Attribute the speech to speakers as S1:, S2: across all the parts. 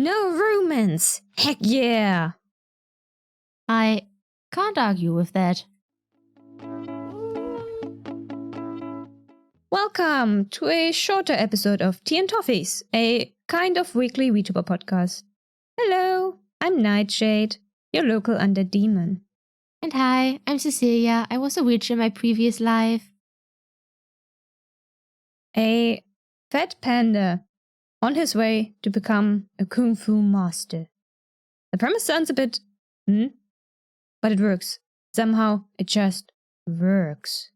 S1: No romance! Heck yeah!
S2: I can't argue with that.
S1: Welcome to a shorter episode of Tea and Toffees, a kind of weekly VTuber podcast. Hello, I'm Neitshayd, your local undead demon.
S2: And hi, I'm Cecilia. I was a witch in my previous life.
S1: A fat panda on his way to become a kung fu master. The premise sounds a bit, but it works. Somehow it just works.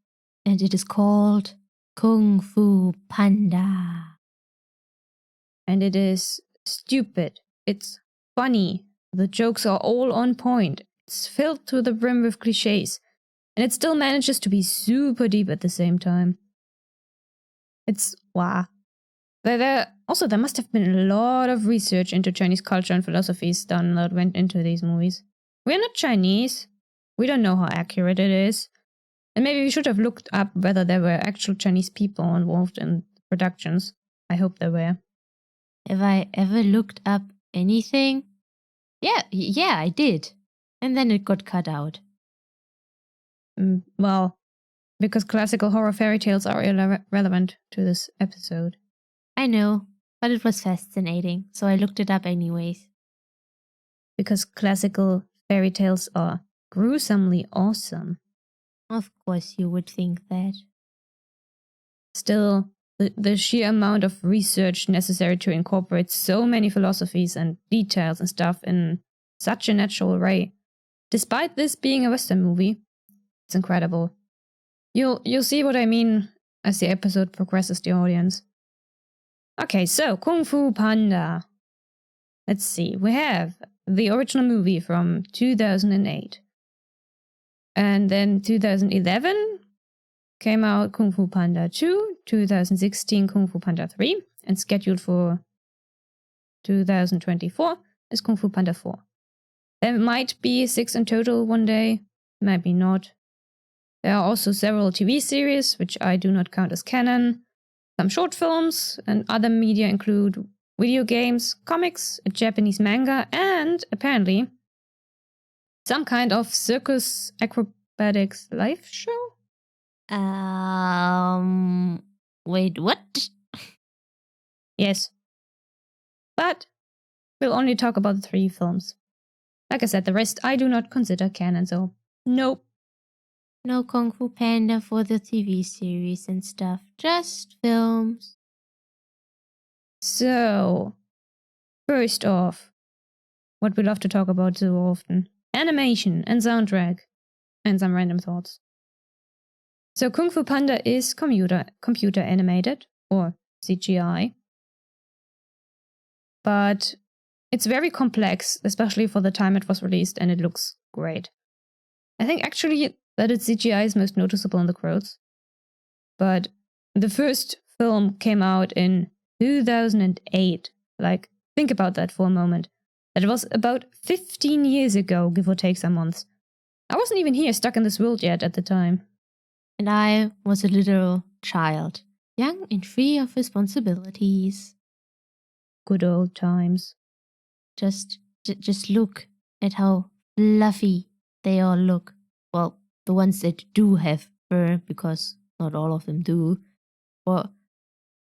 S2: And it is called Kung Fu Panda.
S1: And it is stupid. It's funny. The jokes are all on point. It's filled to the brim with cliches. And it still manages to be super deep at the same time. It's wow. There must have been a lot of research into Chinese culture and philosophies done that went into these movies. We're not Chinese. We don't know how accurate it is. And maybe we should have looked up whether there were actual Chinese people involved in productions. I hope there were.
S2: Have I ever looked up anything? Yeah, I did. And then it got cut out.
S1: Well, because classical horror fairy tales are irrelevant to this episode.
S2: I know, but it was fascinating, so I looked it up anyways.
S1: Because classical fairy tales are gruesomely awesome.
S2: Of course you would think that.
S1: Still, the sheer amount of research necessary to incorporate so many philosophies and details and stuff in such a natural way, despite this being a Western movie, it's incredible. You'll see what I mean as the episode progresses the audience. Okay, so Kung Fu Panda. Let's see, we have the original movie from 2008. And then 2011 came out Kung Fu Panda 2, 2016 Kung Fu Panda 3, and scheduled for 2024 is Kung Fu Panda 4. There might be 6 in total one day, maybe not. There are also several TV series, which I do not count as canon. Some short films and other media include video games, comics, a Japanese manga, and apparently some kind of circus acrobatics live show?
S2: Wait, what?
S1: Yes. But we'll only talk about the 3 films. Like I said, the rest I do not consider canon, so nope.
S2: No Kung Fu Panda for the TV series and stuff, just films.
S1: So, first off, what we love to talk about so often. Animation and soundtrack. And some random thoughts. So Kung Fu Panda is computer animated, or CGI. But it's very complex, especially for the time it was released, and it looks great. I think actually that its CGI is most noticeable in the clothes. But the first film came out in 2008. Like, think about that for a moment. That was about 15 years ago, give or take some months. I wasn't even here, stuck in this world yet at the time.
S2: And I was a little child, young and free of responsibilities.
S1: Good old times.
S2: Just look at how fluffy they all look. Well, the ones that do have fur, because not all of them do. Or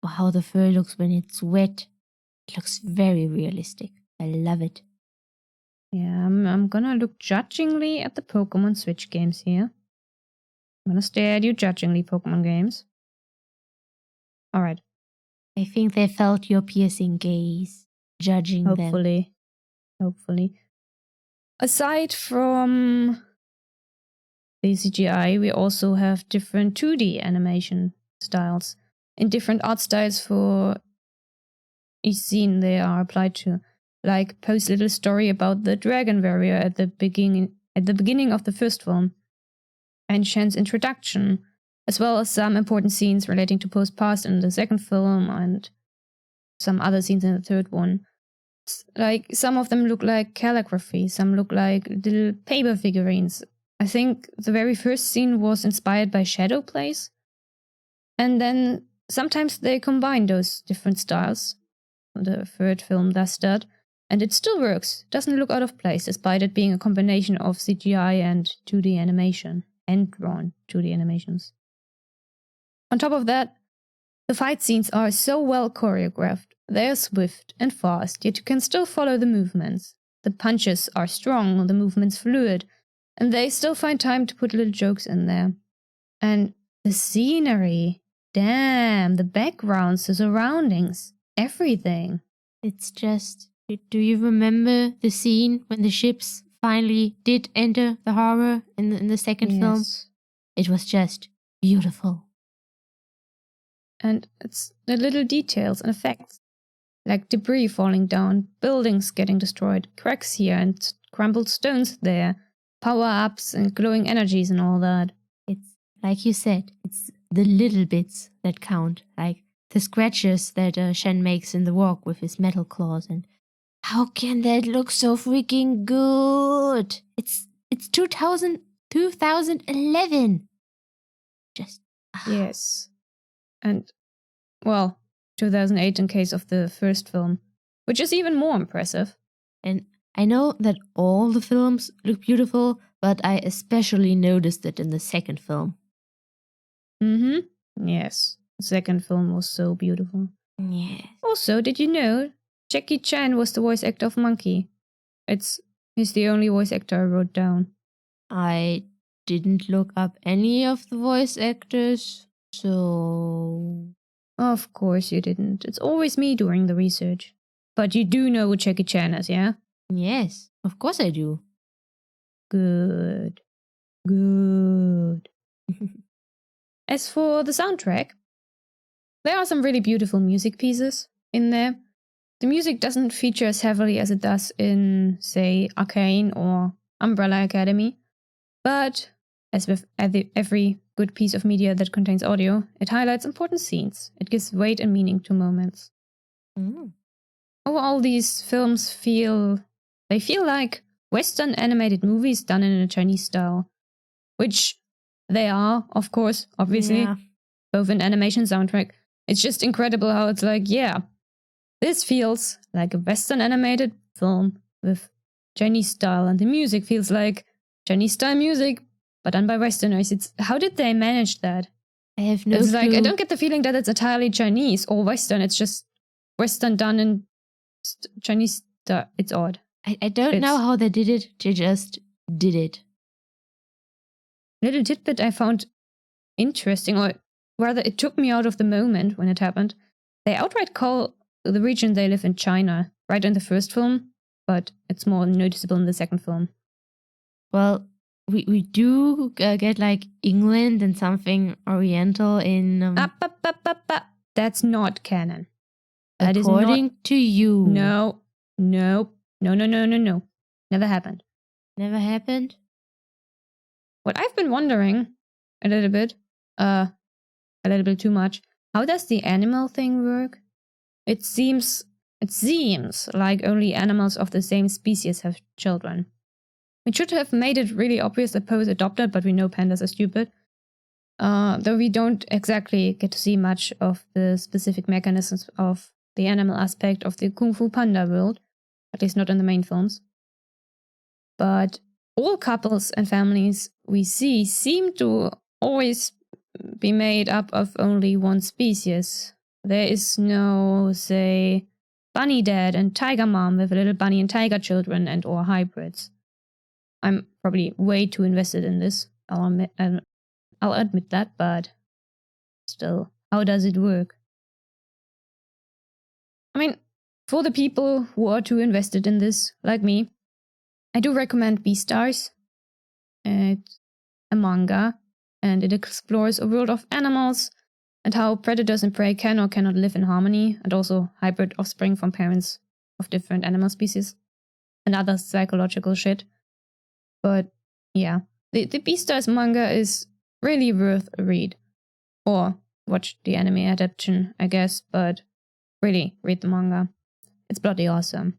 S2: how the fur looks when it's wet. It looks very realistic. I love it.
S1: Yeah, I'm gonna look judgingly at the Pokemon Switch games here. I'm gonna stare at you judgingly, Pokemon games. Alright.
S2: I think they felt your piercing gaze, judging them.
S1: Hopefully. Aside from the CGI, we also have different 2D animation styles and different art styles for each scene they are applied to. Like Poe's little story about the dragon warrior at the beginning of the first film, and Shen's introduction, as well as some important scenes relating to Poe's past in the second film and some other scenes in the third one. Like, some of them look like calligraphy, some look like little paper figurines. I think the very first scene was inspired by shadow plays. And then sometimes they combine those different styles. The third film does that. And it still works. It doesn't look out of place, despite it being a combination of CGI and 2D animation, and drawn 2D animations. On top of that, the fight scenes are so well choreographed. They are swift and fast, yet you can still follow the movements. The punches are strong, the movements fluid, and they still find time to put little jokes in there. And the scenery, damn, the backgrounds, the surroundings, everything.
S2: It's just... Do you remember the scene when the ships finally did enter the harbor in the second film? It was just beautiful.
S1: And it's the little details and effects, like debris falling down, buildings getting destroyed, cracks here and crumbled stones there, power-ups and glowing energies and all that.
S2: It's, like you said, it's the little bits that count, like the scratches that Shen makes in the walk with his metal claws. And how can that look so freaking good? It's 2011. Just...
S1: Yes. And, well, 2008 in case of the first film, which is even more impressive.
S2: And I know that all the films look beautiful, but I especially noticed it in the second film.
S1: Yes. The second film was so beautiful.
S2: Yes.
S1: Also, did you know Jackie Chan was the voice actor of Monkey? He's the only voice actor I wrote down.
S2: I didn't look up any of the voice actors, so...
S1: Of course you didn't. It's always me doing the research. But you do know who Jackie Chan is, yeah?
S2: Yes, of course I do.
S1: Good. As for the soundtrack, there are some really beautiful music pieces in there. The music doesn't feature as heavily as it does in, say, Arcane or Umbrella Academy, but as with every good piece of media that contains audio, it highlights important scenes. It gives weight and meaning to moments. Overall, these films feel like Western animated movies done in a Chinese style, which they are, of course, obviously, both in animation soundtrack. It's just incredible how it's like, yeah, this feels like a Western animated film with Chinese style, and the music feels like Chinese style music, but done by Westerners. How did they manage that?
S2: I have no clue.
S1: It's like, I don't get the feeling that it's entirely Chinese or Western. It's just Western done in Chinese style. It's odd.
S2: I don't know how they did it. They just did it.
S1: Little tidbit I found interesting, or rather it took me out of the moment when it happened. They outright call the region they live in China, right in the first film, but it's more noticeable in the second film.
S2: Well, we do get like England and something Oriental in...
S1: That's not canon.
S2: That according to you.
S1: No. Never happened.
S2: Never happened?
S1: What I've been wondering a little bit too much, how does the animal thing work? It seems like only animals of the same species have children. We should have made it really obvious that Poe is adopted, but we know pandas are stupid. Though we don't exactly get to see much of the specific mechanisms of the animal aspect of the Kung Fu Panda world, at least not in the main films. But all couples and families we see seem to always be made up of only one species. There is no, say, bunny dad and tiger mom with a little bunny and tiger children and or hybrids. I'm probably way too invested in this. I'll admit that, but still, how does it work? I mean, for the people who are too invested in this, like me, I do recommend Beastars. It's a manga, and it explores a world of animals and how predators and prey can or cannot live in harmony, and also hybrid offspring from parents of different animal species, and other psychological shit. But yeah, the Beastars manga is really worth a read. Or watch the anime adaptation, I guess, but really read the manga. It's bloody awesome.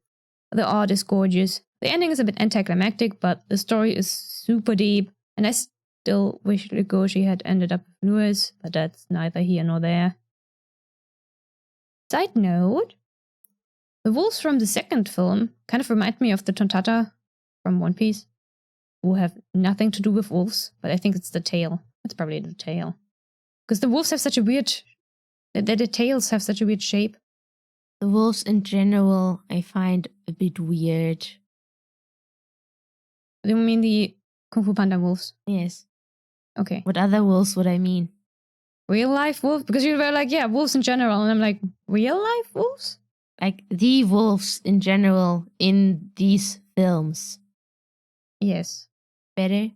S1: The art is gorgeous. The ending is a bit anticlimactic, but the story is super deep, and I still wish Legoshi had ended up with Lewis, but that's neither here nor there. Side note, The wolves from the second film kind of remind me of the Tontata from One Piece, who have nothing to do with wolves, but I think it's the tail. It's probably the tail. Because the wolves have such a weird... The tails have such a weird shape.
S2: The wolves in general, I find a bit weird.
S1: You mean the Kung Fu Panda wolves?
S2: Yes.
S1: Okay.
S2: What other wolves would I mean?
S1: Real life wolves? Because you were like, yeah, wolves in general. And I'm like, real life wolves?
S2: Like the wolves in general in these films.
S1: Yes.
S2: Better?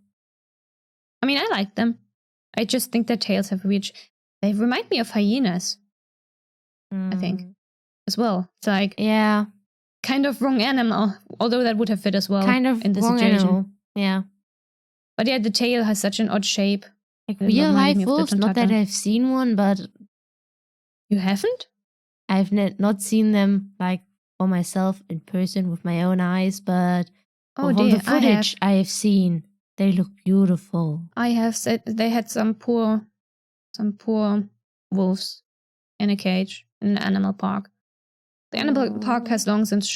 S1: I mean, I like them. I just think their tails have weird... They remind me of hyenas, I think, as well. It's like...
S2: Yeah.
S1: Kind of wrong animal, although that would have fit as well
S2: Kind of
S1: in the
S2: wrong
S1: situation.
S2: animal. Yeah.
S1: But yeah, the tail has such an odd shape.
S2: Like
S1: It
S2: real
S1: reminded
S2: life
S1: me of the
S2: wolves, not that
S1: Tontata.
S2: I've seen one, but
S1: You haven't?
S2: I've not seen them like for myself in person with my own eyes, but
S1: Oh
S2: from
S1: dear,
S2: the footage I have seen, they look beautiful.
S1: I have said they had some poor wolves in a cage in an animal park. The animal park has long since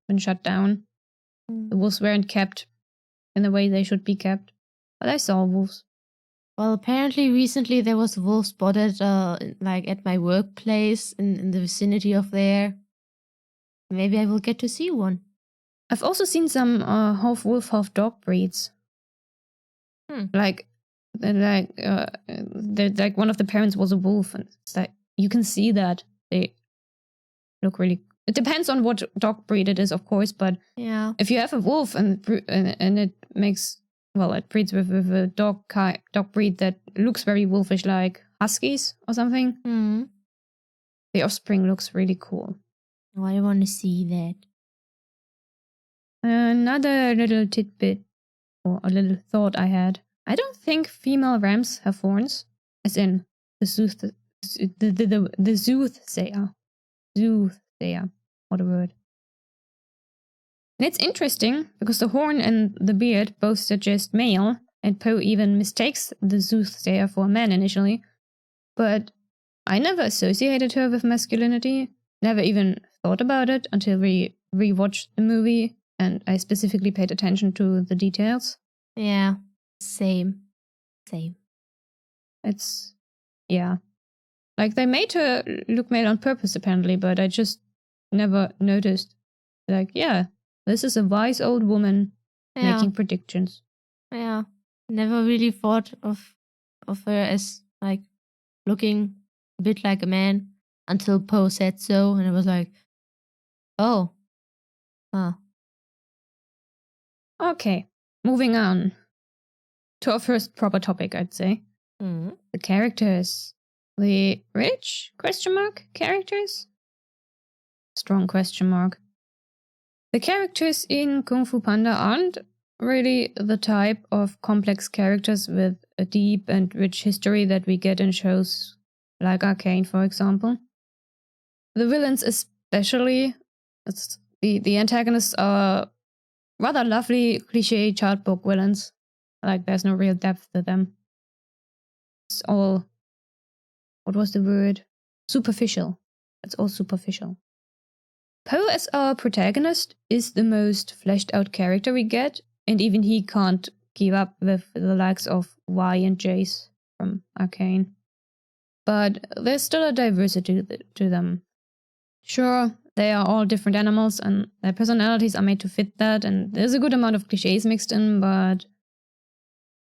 S1: been shut down. The wolves weren't kept in the way they should be kept. But I saw wolves.
S2: Well, apparently recently there was a wolf spotted like at my workplace in the vicinity of there. Maybe I will get to see one.
S1: I've also seen some half wolf, half dog breeds. Like one of the parents was a wolf, and it's like you can see that they look really. It depends on what dog breed it is, of course, but
S2: yeah,
S1: if you have a wolf and it makes it breeds with a dog breed that looks very wolfish, like huskies or something. The offspring looks really cool.
S2: Oh, I want to see that.
S1: Another little tidbit or a little thought I had. I don't think female rams have horns, as in the soothsayer. Soothsayer. What a word. And it's interesting because the horn and the beard both suggest male, and Poe even mistakes the soothsayer for a man initially. But I never associated her with masculinity, never even thought about it until we rewatched the movie, and I specifically paid attention to the details.
S2: Yeah, same.
S1: It's, yeah. Like, they made her look male on purpose, apparently, but I just never noticed. Like, yeah, this is a wise old woman making predictions.
S2: Yeah, never really thought of her as, like, looking a bit like a man until Poe said so, and it was like, oh. Huh.
S1: Okay, moving on to our first proper topic, I'd say. The characters. The rich? Characters? Strong question mark. The characters in Kung Fu Panda aren't really the type of complex characters with a deep and rich history that we get in shows like Arcane, for example. The villains especially, the antagonists are rather lovely cliché chart book villains. Like, there's no real depth to them. It's all, what was the word? Superficial. It's all superficial. Poe as our protagonist is the most fleshed out character we get, and even he can't keep up with the likes of Y and Jace from Arcane. But there's still a diversity to them. Sure, they are all different animals, and their personalities are made to fit that, and there's a good amount of cliches mixed in, but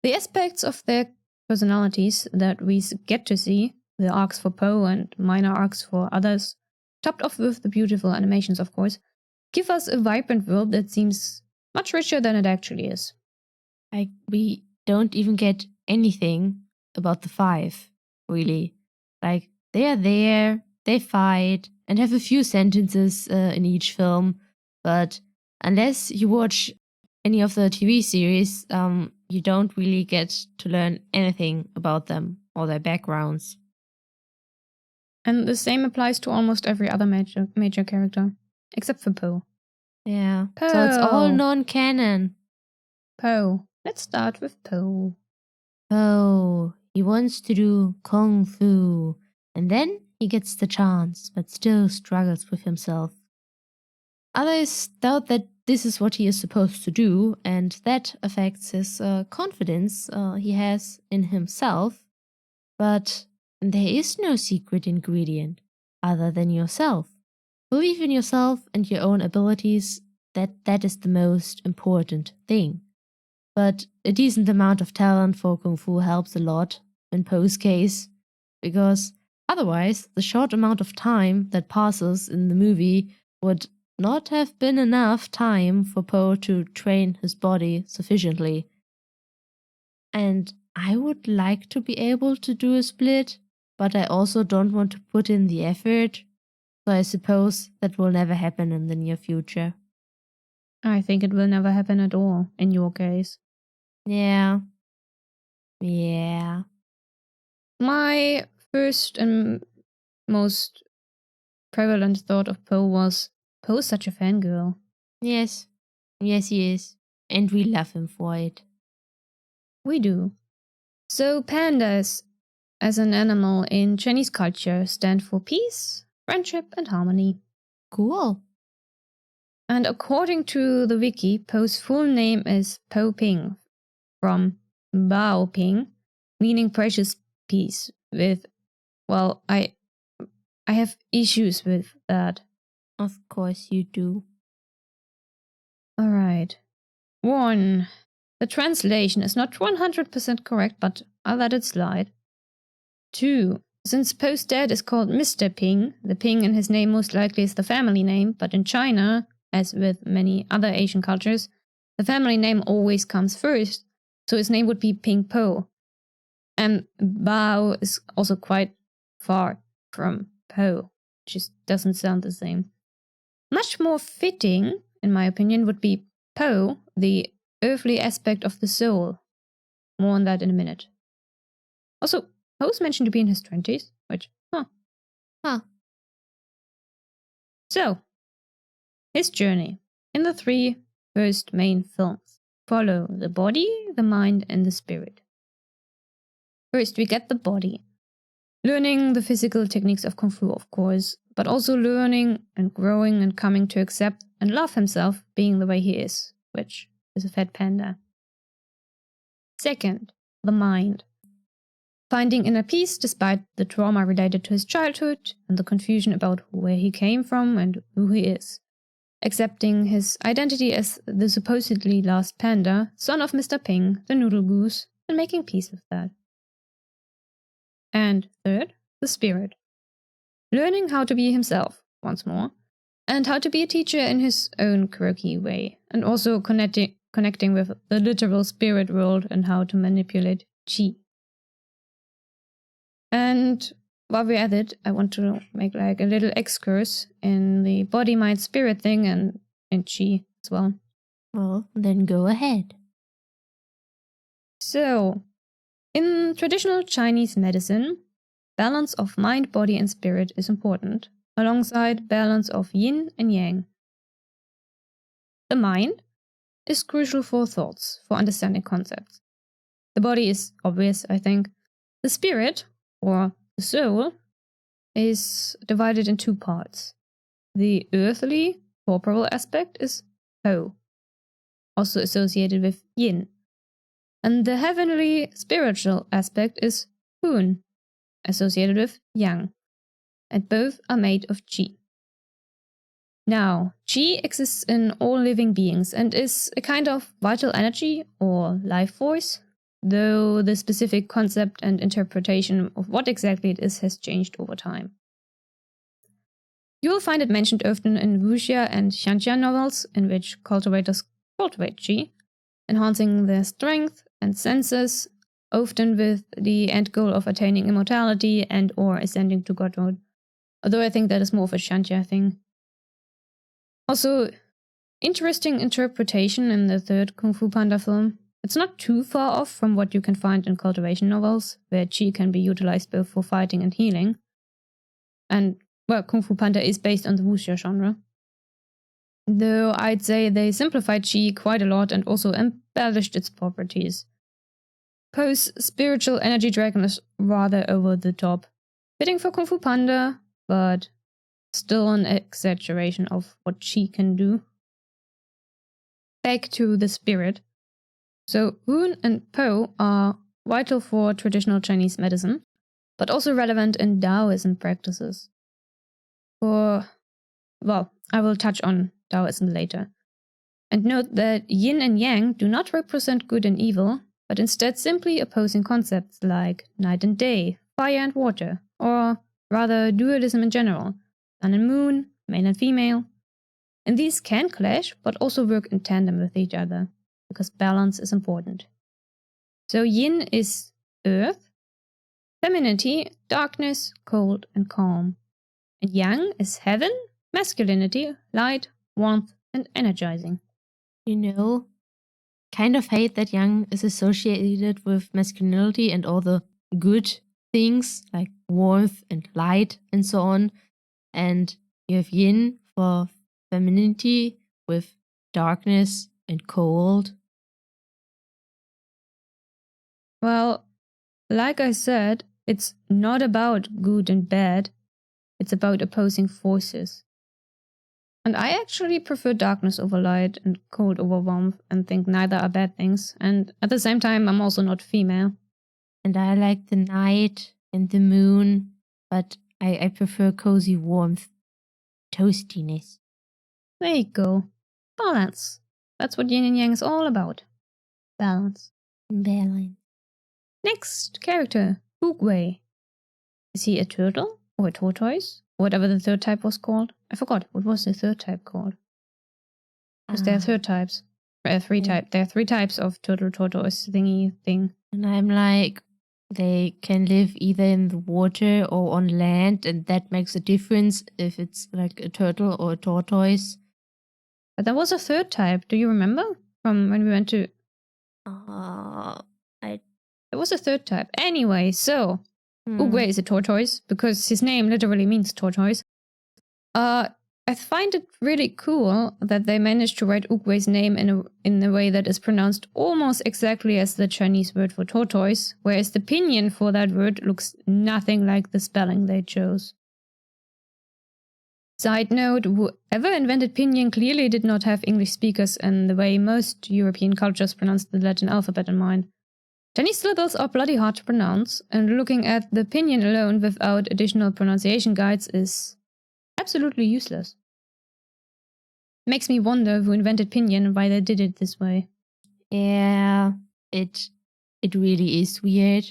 S1: the aspects of their personalities that we get to see, the arcs for Poe and minor arcs for others, topped off with the beautiful animations, of course, give us a vibrant world that seems much richer than it actually is.
S2: Like, we don't even get anything about the five, really. Like, they are there, they fight, and have a few sentences in each film, but unless you watch any of the TV series, you don't really get to learn anything about them or their backgrounds.
S1: And the same applies to almost every other major character, except for Poe.
S2: Yeah.
S1: Poe.
S2: So it's all non-canon.
S1: Poe. Let's start with Poe.
S2: Poe. He wants to do Kung Fu. And then he gets the chance, but still struggles with himself. Others doubt that this is what he is supposed to do, and that affects his confidence he has in himself. But there is no secret ingredient other than yourself. Believe in yourself and your own abilities. That is the most important thing. But a decent amount of talent for Kung Fu helps a lot in Poe's case, because otherwise the short amount of time that passes in the movie would not have been enough time for Poe to train his body sufficiently. And I would like to be able to do a split, but I also don't want to put in the effort, so I suppose that will never happen in the near future.
S1: I think it will never happen at all, in your case.
S2: Yeah. Yeah.
S1: My first and most prevalent thought of Poe was, Poe's such a fangirl.
S2: Yes. Yes, he is. And we love him for it.
S1: We do. So pandas, as an animal in Chinese culture, stand for peace, friendship, and harmony.
S2: Cool.
S1: And according to the wiki, Poe's full name is Po Ping, from Bao Ping, meaning precious peace. Well, I have issues with that.
S2: Of course you do.
S1: Alright. 1. The translation is not 100% correct, but I'll let it slide. 2. Since Poe's dad is called Mr. Ping, the Ping in his name most likely is the family name, but in China, as with many other Asian cultures, the family name always comes first, so his name would be Ping Po. And Bao is also quite far from Po, just doesn't sound the same. Much more fitting, in my opinion, would be Po, the earthly aspect of the soul. More on that in a minute. Also, Poe's mentioned to be in his 20s, which,
S2: Huh.
S1: So, his journey in the 3 first main films follow the body, the mind, and the spirit. First, we get the body. Learning the physical techniques of Kung Fu, of course, but also learning and growing and coming to accept and love himself being the way he is, which is a fat panda. Second, the mind. Finding inner peace despite the trauma related to his childhood and the confusion about where he came from and who he is. Accepting his identity as the supposedly last panda, son of Mr. Ping, the noodle goose, and making peace with that. And third, the spirit. Learning how to be himself, once more, and how to be a teacher in his own quirky way, and also connecting with the literal spirit world and how to manipulate chi. And while we're at it, I want to make like a little excursus in the body, mind, spirit thing and in chi as well.
S2: Well, then go ahead.
S1: So, in traditional Chinese medicine, balance of mind, body, and spirit is important, alongside balance of yin and yang. The mind is crucial for thoughts, for understanding concepts. The body is obvious, I think. The spirit, or the soul, is divided in 2 parts. The earthly, corporal aspect is Po, also associated with yin. And the heavenly, spiritual aspect is Hun, associated with yang. And both are made of chi. Now, chi exists in all living beings and is a kind of vital energy or life force, though the specific concept and interpretation of what exactly it is has changed over time. You will find it mentioned often in wuxia and xianjia novels, in which cultivators cultivate chi, enhancing their strength and senses, often with the end goal of attaining immortality and or ascending to godhood, although I think that is more of a xianjia thing. Also, interesting interpretation in the 3rd Kung Fu Panda film. It's not too far off from what you can find in cultivation novels, where chi can be utilized both for fighting and healing. And, well, Kung Fu Panda is based on the wuxia genre. Though I'd say they simplified chi quite a lot and also embellished its properties. Poe's spiritual energy dragon is rather over the top. Fitting for Kung Fu Panda, but still an exaggeration of what she can do. Back to the spirit. So Hun and Po are vital for traditional Chinese medicine, but also relevant in Daoism practices. I will touch on Daoism later. And note that yin and yang do not represent good and evil, but instead simply opposing concepts like night and day, fire and water, or rather dualism in general, sun and moon, male and female. And these can clash, but also work in tandem with each other, because balance is important. So yin is earth, femininity, darkness, cold and calm. And yang is heaven, masculinity, light, warmth, and energizing.
S2: You know, kind of hate that yang is associated with masculinity and all the good things like warmth and light and so on. And you have yin for femininity with darkness and cold.
S1: Well, like I said, it's not about good and bad. It's about opposing forces. And I actually prefer darkness over light and cold over warmth and think neither are bad things. And at the same time, I'm also not female.
S2: And I like the night and the moon, but I prefer cozy warmth, toastiness.
S1: There you go. Balance. That's what yin and yang is all about. Balance.
S2: Balance.
S1: Next character, Oogway. Is he a turtle or a tortoise? Whatever the third type was called. I forgot. What was the third type called? Because there are third types. There are three types of turtle tortoise thingy thing.
S2: And I'm like, they can live either in the water or on land, and that makes a difference if it's like a turtle or a tortoise.
S1: But there was a third type. Do you remember from when we went to? There was a third type. Anyway, so Oogway is a tortoise because his name literally means tortoise. I find it really cool that they managed to write Oogway's name in a way that is pronounced almost exactly as the Chinese word for tortoise, whereas the pinyin for that word looks nothing like the spelling they chose. Side note, whoever invented pinyin clearly did not have English speakers and the way most European cultures pronounce the Latin alphabet in mind. Chinese syllables are bloody hard to pronounce, and looking at the pinyin alone without additional pronunciation guides is absolutely useless. Makes me wonder who invented pinyin and why they did it this way.
S2: Yeah, it really is weird.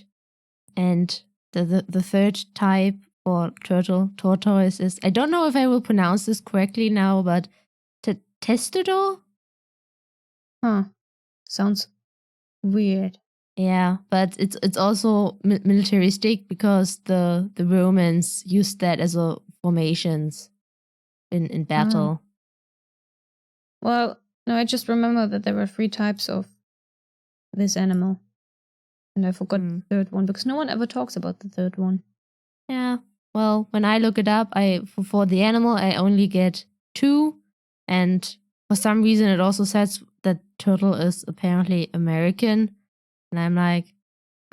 S2: And the third type for tortoise is, I don't know if I will pronounce this correctly now, but testudor?
S1: Huh. Sounds weird.
S2: Yeah, but it's also militaristic because the Romans used that as a formations in battle.
S1: Well, no, I just remember that there were 3 types of this animal. And I forgot the third one because no one ever talks about the third one.
S2: Yeah. Well, when I look it up, for the animal I only get 2, and for some reason it also says that turtle is apparently American. And I'm like,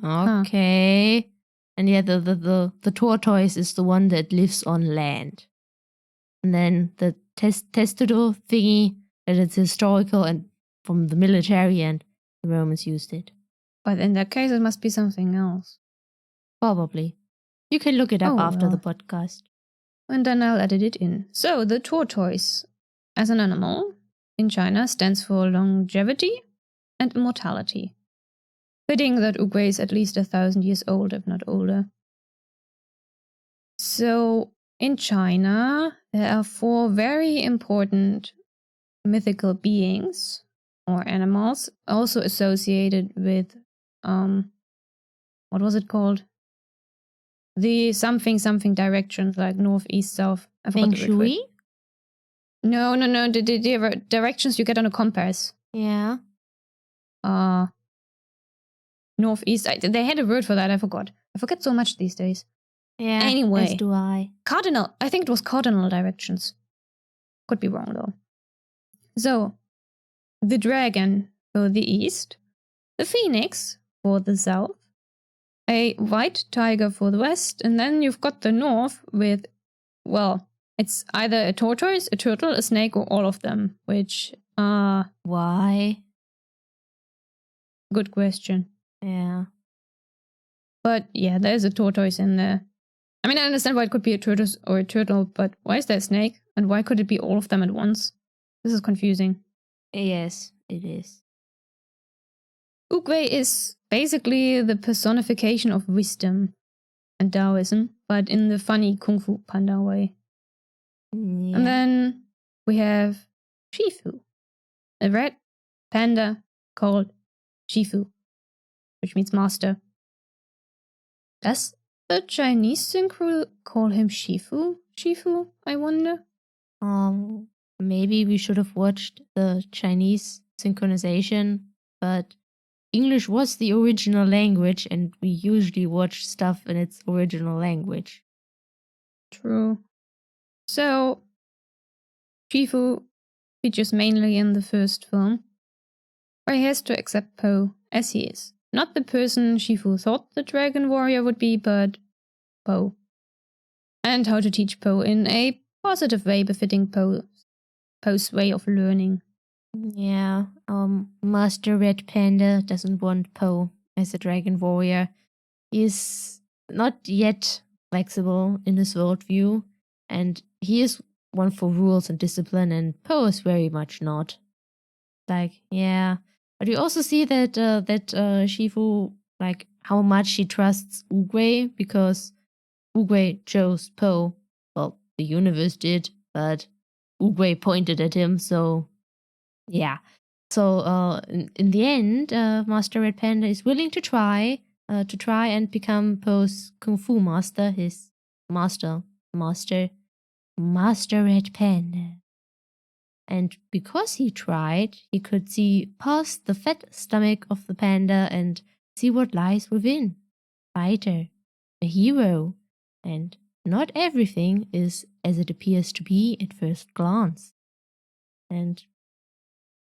S2: okay. And yeah, the tortoise is the one that lives on land. And then the testudor thingy, that it's historical and from the military, and the Romans used it.
S1: But in that case, it must be something else.
S2: Probably. You can look it up after the podcast.
S1: And then I'll edit it in. So, the tortoise, as an animal, in China stands for longevity and immortality. Fitting that Oogway is at least 1,000 years old, if not older. So, in China, there are 4 very important mythical beings or animals also associated with, what was it called? The something directions like north, east, south. I forgot the word for it. No. The directions you get on a compass.
S2: Yeah.
S1: North, east. They had a word for that. I forgot. I forget so much these days.
S2: Yeah.
S1: Anyway.
S2: As do I.
S1: Cardinal. I think it was cardinal directions. Could be wrong though. So, the dragon for the east, the phoenix for the south, a white tiger for the west, and then you've got the north with, well, It's either a tortoise, a turtle, a snake, or all of them, which
S2: Why?
S1: good question.
S2: Yeah.
S1: But yeah, there's a tortoise in there. I mean, I understand why it could be a tortoise or a turtle, but why is there a snake? And why could it be all of them at once? This is confusing.
S2: Yes, it is.
S1: Oogway is basically the personification of wisdom and Daoism, but in the funny Kung Fu Panda way.
S2: Yeah.
S1: And then we have Shifu, a red panda called Shifu, which means master. Does the Chinese synchro call him Shifu? Shifu, I wonder?
S2: Maybe we should have watched the Chinese synchronization, but English was the original language and we usually watch stuff in its original language.
S1: True. So, Shifu features mainly in the first film, where he has to accept Po as he is. Not the person Shifu thought the Dragon Warrior would be, but Po. And how to teach Po in a positive way befitting Po's way of learning.
S2: Yeah, Master Red Panda doesn't want Po as a Dragon Warrior. He's not yet flexible in his worldview, and he is one for rules and discipline, and Po is very much not. Like, yeah. But we also see that Shifu, like, how much he trusts Oogway, because Oogway chose Po. Well, the universe did, but Oogway pointed at him, so yeah. So in the end, Master Red Panda is willing to try and become Po's Kung Fu master, his master Red Panda. And because he tried, he could see past the fat stomach of the panda and see what lies within. Fighter, a hero, and not everything is as it appears to be at first glance. And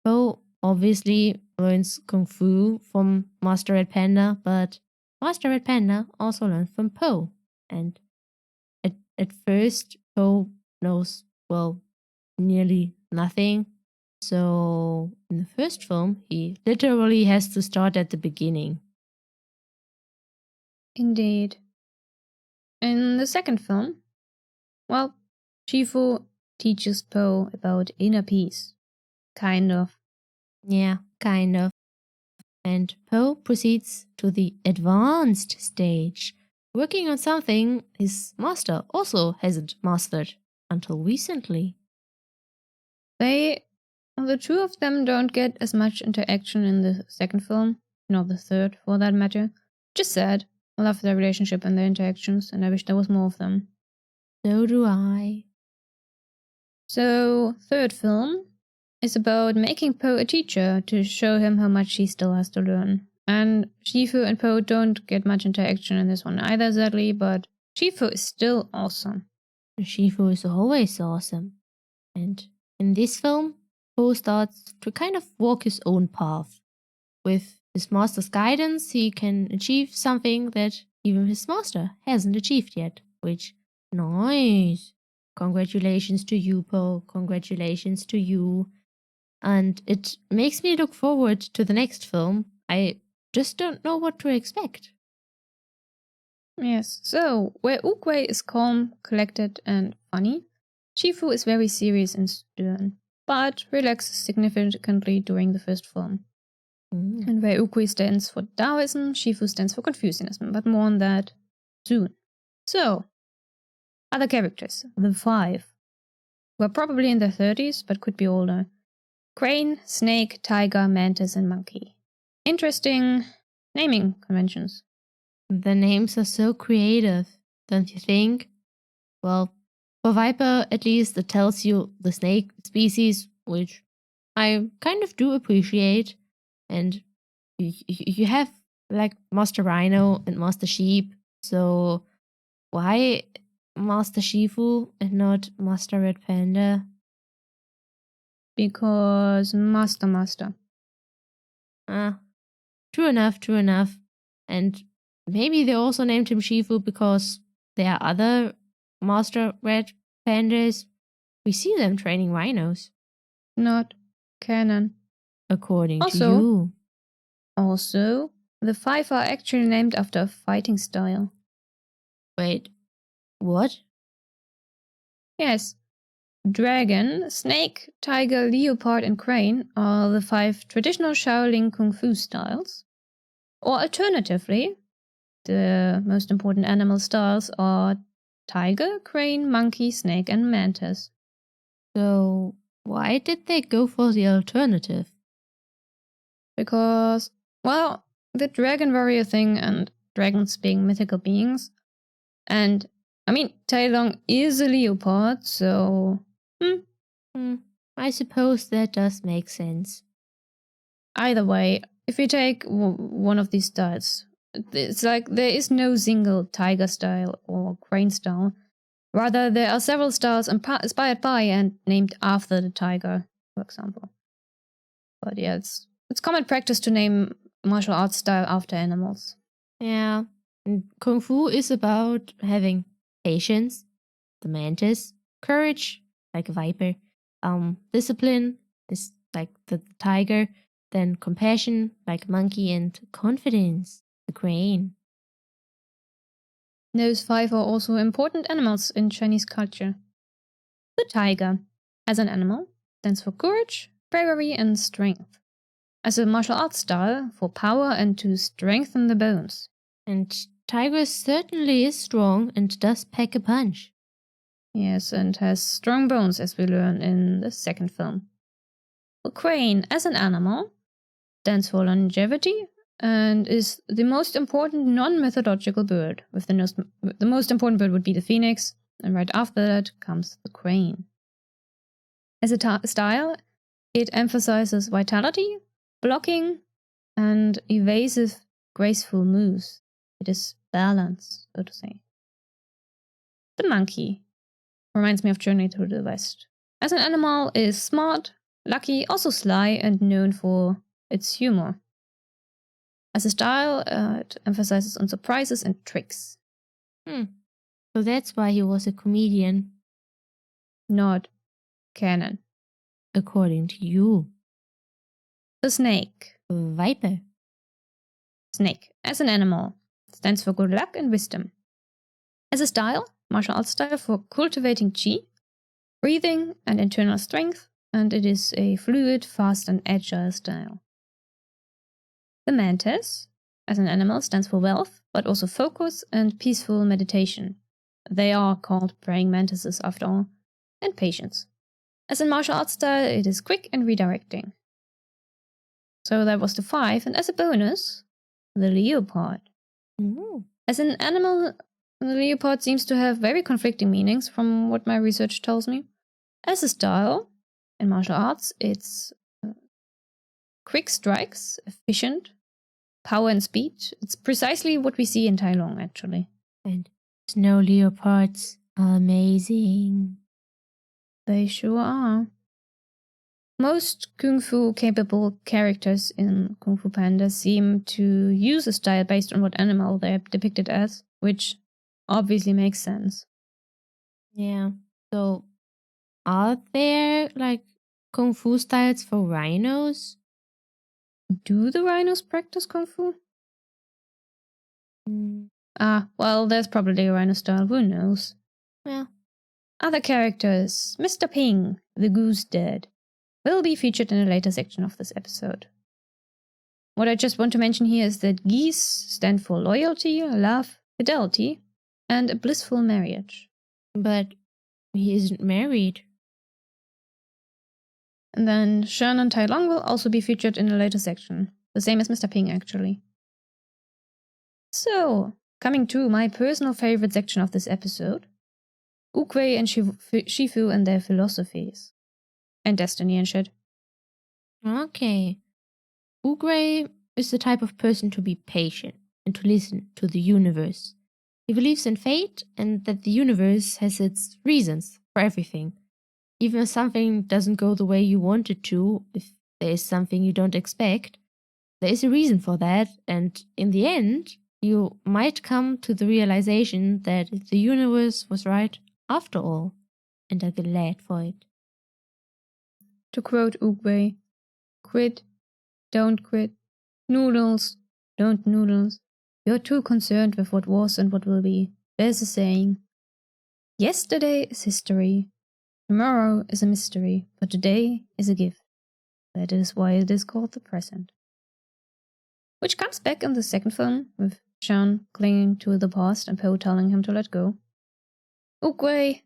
S2: Po obviously learns Kung Fu from Master Red Panda, but Master Red Panda also learned from Po. And at first, Po knows, well, nearly nothing. So in the first film, he literally has to start at the beginning.
S1: Indeed. In the second film, well, Shifu teaches Po about inner peace. Kind of.
S2: Yeah, kind of. And Po proceeds to the advanced stage, working on something his master also hasn't mastered until recently.
S1: The two of them don't get as much interaction in the second film, nor the third for that matter. Just sad. I love their relationship and their interactions, and I wish there was more of them.
S2: So do I.
S1: So, third film is about making Po a teacher to show him how much he still has to learn. And Shifu and Po don't get much interaction in this one either, sadly, but Shifu is still awesome.
S2: Shifu is always awesome. And in this film, Po starts to kind of walk his own path. With his master's guidance, he can achieve something that even his master hasn't achieved yet, which, nice. Congratulations to you, Po. Congratulations to you. And it makes me look forward to the next film. I just don't know what to expect.
S1: Yes, so where Oogway is calm, collected, and funny, Shifu is very serious and stern, but relaxes significantly during the first film. And where Oogway stands for Daoism, Shifu stands for Confucianism, but more on that soon. So, other characters, the five, who are probably in their 30s, but could be older. Crane, snake, tiger, mantis, and monkey. Interesting naming conventions.
S2: The names are so creative, don't you think? Well, for Viper, at least it tells you the snake species, which I kind of do appreciate. And you have like Master Rhino and Master Sheep, so why Master Shifu and not Master Red Panda?
S1: Because Master.
S2: True enough. And maybe they also named him Shifu because there are other Master Red Pandas, we see them training rhinos,
S1: Not canon.
S2: according to
S1: Also-
S2: you.
S1: Also, the 5 are actually named after a fighting style.
S2: Wait, what?
S1: Yes. Dragon, snake, tiger, leopard, and crane are the 5 traditional Shaolin Kung Fu styles. Or alternatively, the most important animal styles are tiger, crane, monkey, snake, and mantis.
S2: So, why did they go for the alternative?
S1: Because, well, the dragon warrior thing and dragons being mythical beings. And, I mean, Tai Long is a leopard, so...
S2: I suppose that does make sense.
S1: Either way, if we take one of these styles, it's like there is no single tiger style or crane style. Rather, there are several styles inspired by and named after the tiger, for example. But yeah, it's common practice to name martial arts style after animals.
S2: Yeah, and Kung Fu is about having patience, the mantis, courage, like a viper, discipline, this like the tiger, then compassion, like a monkey, and confidence, the crane.
S1: Those 5 are also important animals in Chinese culture. The tiger, as an animal, stands for courage, bravery, and strength. As a martial arts style, for power and to strengthen the bones.
S2: And tiger certainly is strong and does pack a punch.
S1: Yes, and has strong bones, as we learn in the second film. The crane, as an animal, stands for longevity and is the most important non-mythological bird. The most important bird would be the phoenix, and right after that comes the crane. As a style, it emphasizes vitality, blocking, and evasive, graceful moves. It is balance, so to say. The monkey reminds me of Journey to the West. As an animal, it is smart, lucky, also sly, and known for its humor. As a style, it emphasizes on surprises and tricks.
S2: So that's why he was a comedian,
S1: Not canon.
S2: according to you.
S1: The snake.
S2: Viper.
S1: Snake, as an animal, stands for good luck and wisdom. As a style, martial arts style for cultivating qi, breathing, and internal strength, and it is a fluid, fast, and agile style. The mantis, as an animal, stands for wealth, but also focus and peaceful meditation. They are called praying mantises after all, and patience. As in martial arts style, it is quick and redirecting. So that was the 5, and as a bonus, the leopard.
S2: Ooh.
S1: As an animal, the leopard seems to have very conflicting meanings from what my research tells me. As a style, in martial arts, it's quick strikes, efficient, power and speed. It's precisely what we see in Tai Long, actually.
S2: And snow leopards are amazing.
S1: They sure are. Most Kung Fu capable characters in Kung Fu Panda seem to use a style based on what animal they're depicted as, which obviously makes sense.
S2: Yeah. So, are there like Kung Fu styles for rhinos?
S1: Do the rhinos practice Kung Fu? Well, there's probably a rhino style, who knows?
S2: Yeah.
S1: Other characters, Mr. Ping, the goose dad, will be featured in a later section of this episode. What I just want to mention here is that geese stand for loyalty, love, fidelity, and a blissful marriage.
S2: But he isn't married.
S1: And then Shen and Tai Long will also be featured in a later section, the same as Mr. Ping actually. So, coming to my personal favorite section of this episode, Oogway and Shifu and their philosophies. And destiny and shit.
S2: Okay. Oogway is the type of person to be patient and to listen to the universe. He believes in fate and that the universe has its reasons for everything. Even if something doesn't go the way you want it to, if there is something you don't expect, there is a reason for that, and in the end, you might come to the realization that the universe was right after all. and are glad for it.
S1: To quote Oogway, quit, don't quit, noodles, don't noodles. You're too concerned with what was and what will be. There's a saying, yesterday is history, tomorrow is a mystery, but today is a gift. That is why it is called the present. Which comes back in the second film, with Shen clinging to the past and Po telling him to let go. Oogway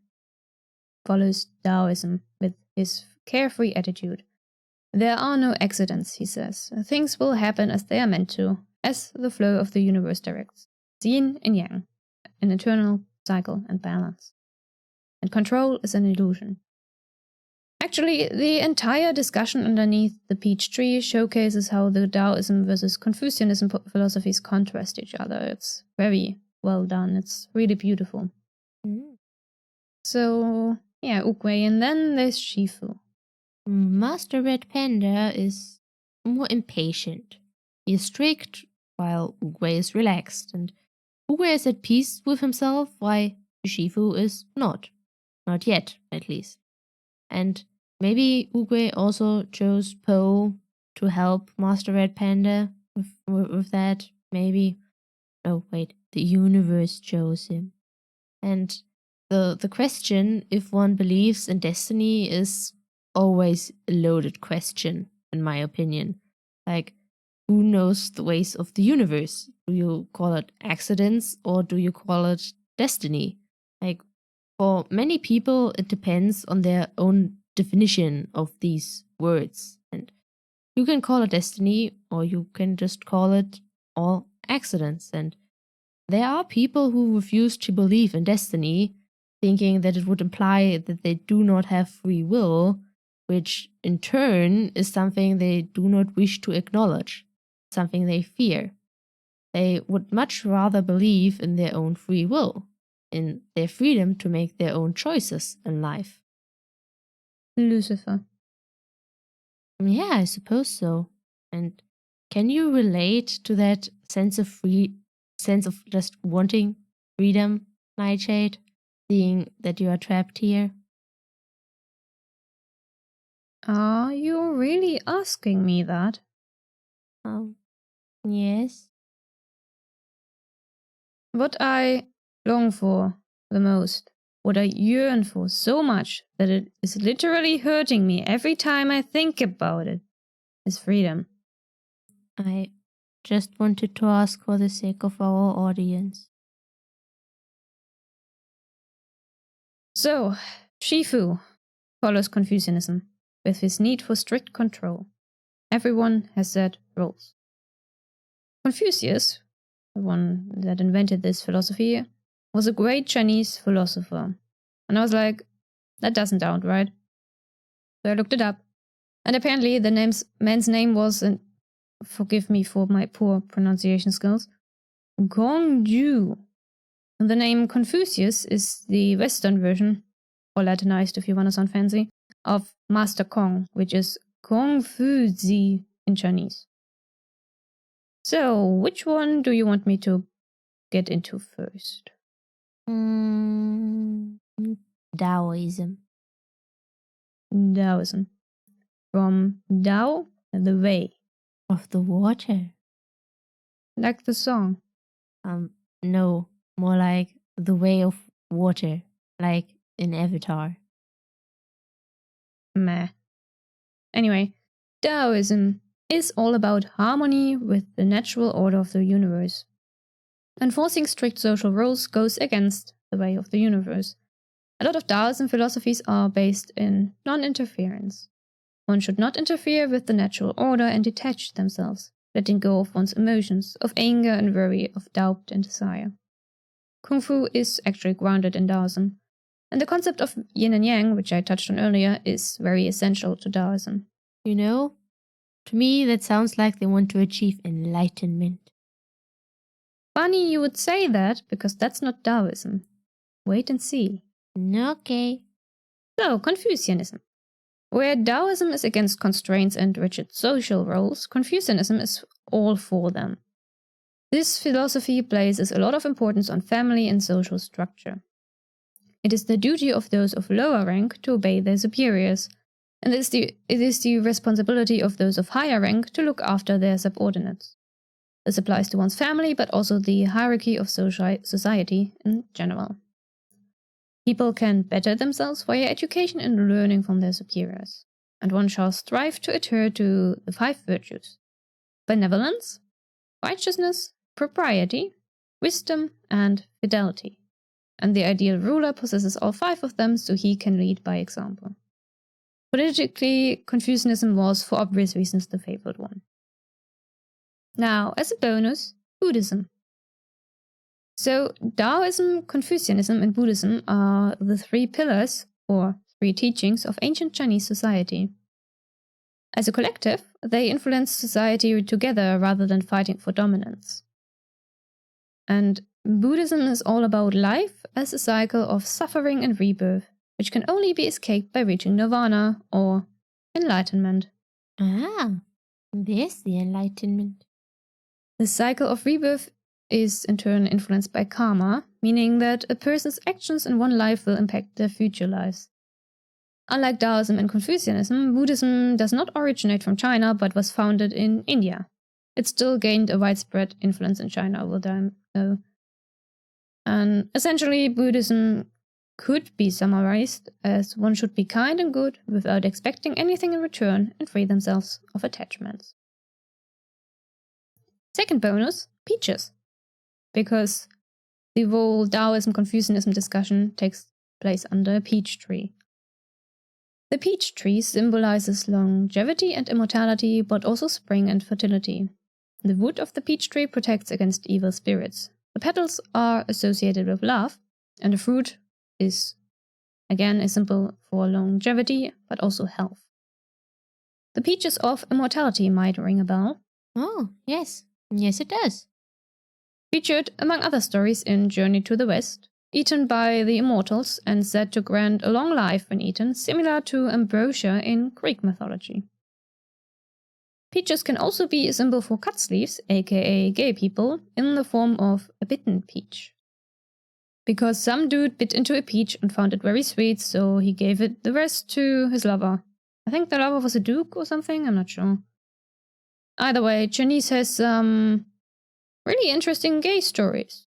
S1: follows Daoism with his carefree attitude. There are no accidents, he says. Things will happen as they are meant to, as the flow of the universe directs. Yin and yang, an eternal cycle and balance. And control is an illusion. Actually, the entire discussion underneath the peach tree showcases how the Daoism versus Confucianism philosophies contrast each other. It's very well done. It's really beautiful. So, yeah, Oogway, and then there's Shifu.
S2: Master Red Panda is more impatient. He is strict, while Oogway is relaxed, and Oogway is at peace with himself, while Shifu is not. Not yet, at least. And maybe Oogway also chose Po to help Master Red Panda with that, maybe. Oh, wait, the universe chose him. And the question, if one believes in destiny, is always a loaded question, in my opinion. Like, who knows the ways of the universe? Do you call it accidents or do you call it destiny? Like, for many people, it depends on their own definition of these words. And you can call it destiny or you can just call it all accidents. And there are people who refuse to believe in destiny, thinking that it would imply that they do not have free will, which in turn is something they do not wish to acknowledge, something they fear. They would much rather believe in their own free will, in their freedom to make their own choices in life.
S1: Lucifer.
S2: Yeah, I suppose so. And can you relate to that sense of just wanting freedom, Neitshayd, seeing that you are trapped here?
S1: Are you really asking me that?
S2: Yes.
S1: What I long for the most, what I yearn for so much that it is literally hurting me every time I think about it, is freedom.
S2: I just wanted to ask for the sake of our audience.
S1: So, Shifu follows Confucianism with his need for strict control. Everyone has set rules. Confucius, the one that invented this philosophy, was a great Chinese philosopher. And I was like, that doesn't sound right. So I looked it up. And apparently the man's name was, and forgive me for my poor pronunciation skills, Gongju. And the name Confucius is the Western version, or Latinized if you want to sound fancy, of Master Kong, which is Kung Fu Zi in Chinese. So, which one do you want me to get into first?
S2: Daoism.
S1: Daoism. From Dao, the way.
S2: Of the water.
S1: Like the song.
S2: No, more like the way of water, like in Avatar.
S1: Meh. Anyway, Daoism is all about harmony with the natural order of the universe. Enforcing strict social rules goes against the way of the universe. A lot of Daoism philosophies are based in non-interference. One should not interfere with the natural order and detach themselves, letting go of one's emotions, of anger and worry, of doubt and desire. Kung Fu is actually grounded in Daoism, and the concept of yin and yang, which I touched on earlier, is very essential to Daoism.
S2: You know, to me that sounds like they want to achieve enlightenment.
S1: Funny you would say that, because that's not Daoism. Wait and see.
S2: Okay.
S1: So, Confucianism. Where Daoism is against constraints and rigid social roles, Confucianism is all for them. This philosophy places a lot of importance on family and social structure. It is the duty of those of lower rank to obey their superiors, and it is the responsibility of those of higher rank to look after their subordinates. This applies to one's family, but also the hierarchy of society in general. People can better themselves via education and learning from their superiors, and one shall strive to adhere to the 5 virtues: benevolence, righteousness, propriety, wisdom, and fidelity. And the ideal ruler possesses all 5 of them, so he can lead by example. Politically, Confucianism was, for obvious reasons, the favored one. Now, as a bonus, Buddhism. So, Daoism, Confucianism, and Buddhism are the 3 pillars, or 3 teachings, of ancient Chinese society. As a collective, they influence society together rather than fighting for dominance. And Buddhism is all about life as a cycle of suffering and rebirth, which can only be escaped by reaching nirvana or enlightenment.
S2: Ah, there's the enlightenment.
S1: The cycle of rebirth is in turn influenced by karma, meaning that a person's actions in one life will impact their future lives. Unlike Daoism and Confucianism, Buddhism does not originate from China but was founded in India. It still gained a widespread influence in China over time, though. And essentially, Buddhism could be summarized as one should be kind and good without expecting anything in return and free themselves of attachments. Second bonus, peaches. Because the whole Daoism Confucianism discussion takes place under a peach tree. The peach tree symbolizes longevity and immortality, but also spring and fertility. The wood of the peach tree protects against evil spirits. The petals are associated with love, and the fruit is, again, a symbol for longevity, but also health. The peaches of immortality might ring a bell.
S2: Oh, yes. Yes, it does.
S1: Featured, among other stories, in Journey to the West, eaten by the immortals and said to grant a long life when eaten, similar to ambrosia in Greek mythology. Peaches can also be a symbol for cut sleeves, aka gay people, in the form of a bitten peach. Because some dude bit into a peach and found it very sweet, so he gave it the rest to his lover. I think the lover was a duke or something, I'm not sure. Either way, Chinese has some really interesting gay stories.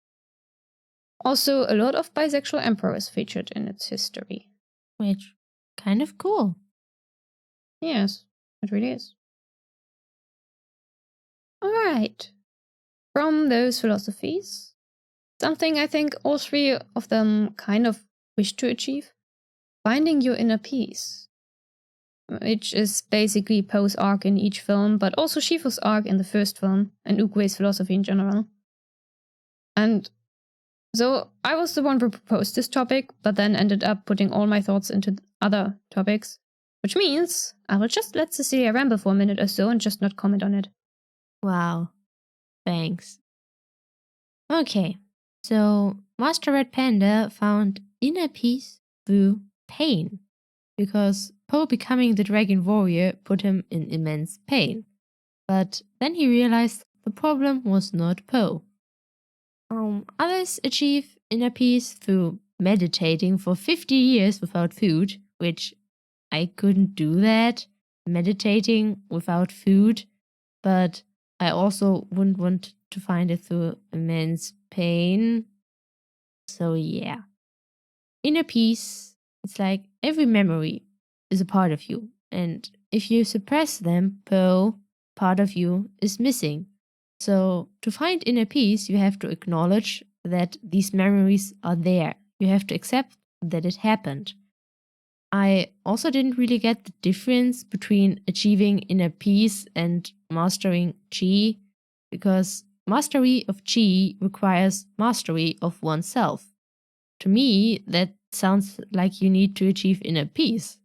S1: Also, a lot of bisexual emperors featured in its history.
S2: Which, kind of cool.
S1: Yes, it really is. Alright. From those philosophies, something I think all 3 of them kind of wish to achieve: finding your inner peace. Which is basically Poe's arc in each film, but also Shifu's arc in the first film, and Oogway's philosophy in general. And so I was the one who proposed this topic, but then ended up putting all my thoughts into other topics, which means I will just let Cecilia ramble for a minute or so and just not comment on it.
S2: Wow. Thanks. Okay, so Master Red Panda found inner peace through pain, because Poe becoming the Dragon Warrior put him in immense pain. But then he realized the problem was not Poe. Others achieve inner peace through meditating for 50 years without food, which I couldn't do that, meditating without food, but I also wouldn't want to find it through immense pain. So yeah. Inner peace, it's like every memory is a part of you, and if you suppress them, part of you is missing. So to find inner peace, you have to acknowledge that these memories are there. You have to accept that it happened. I also didn't really get the difference between achieving inner peace and mastering Qi, because mastery of Qi requires mastery of oneself. To me, that sounds like you need to achieve inner peace,